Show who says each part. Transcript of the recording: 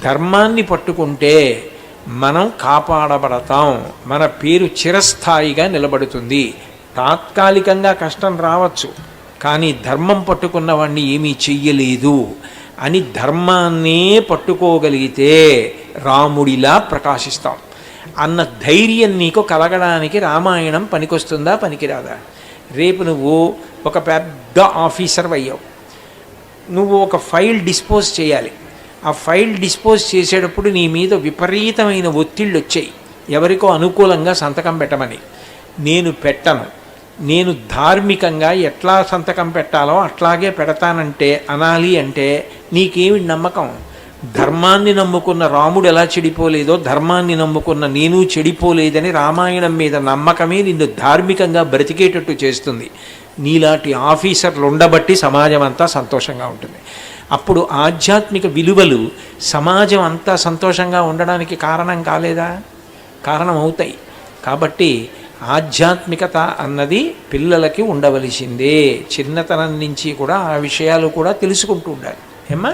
Speaker 1: ధర్మాన్ని పట్టుకుంటే మనం కాపాడబడతాం, మన పేరు చిరస్థాయిగా నిలబడుతుంది. తాత్కాలికంగా కష్టం రావచ్చు, కానీ ధర్మం పట్టుకున్న వాడిని ఏమీ చెయ్యలేదు అని ధర్మాన్నే పట్టుకోగలిగితే రాముడిలా ప్రకాశిస్తాం అన్న ధైర్యం నీకు కలగడానికి రామాయణం పనికొస్తుందా పనికిరాదా? రేపు నువ్వు ఒక పెద్ద ఆఫీసర్ అయ్యావు, నువ్వు ఒక ఫైల్ డిస్పోజ్ చేయాలి. ఆ ఫైల్ డిస్పోజ్ చేసేటప్పుడు నీ మీద విపరీతమైన ఒత్తిళ్ళు వచ్చాయి, ఎవరికో అనుకూలంగా సంతకం పెట్టమని. నేను పెట్టను, నేను ధార్మికంగా ఎట్లా సంతకం పెట్టాలో అట్లాగే పెడతానంటే అనాలి అంటే నీకేమి నమ్మకం? ధర్మాన్ని నమ్ముకున్న రాముడు ఎలా చెడిపోలేదో ధర్మాన్ని నమ్ముకున్న నేను చెడిపోలేదని రామాయణం మీద నమ్మకమే నిన్ను ధార్మికంగా బ్రతికేటట్టు చేస్తుంది. నీలాంటి ఆఫీసర్లు ఉండబట్టి సమాజం అంతా సంతోషంగా ఉంటుంది. అప్పుడు ఆధ్యాత్మిక విలువలు సమాజం అంతా సంతోషంగా ఉండడానికి కారణం కాలేదా? కారణం అవుతాయి. కాబట్టి ఆధ్యాత్మికత అన్నది పిల్లలకి ఉండవలసిందే. చిన్నతనం నుంచి కూడా ఆ విషయాలు కూడా తెలుసుకుంటూ ఉండాలి. ఏమ్మా?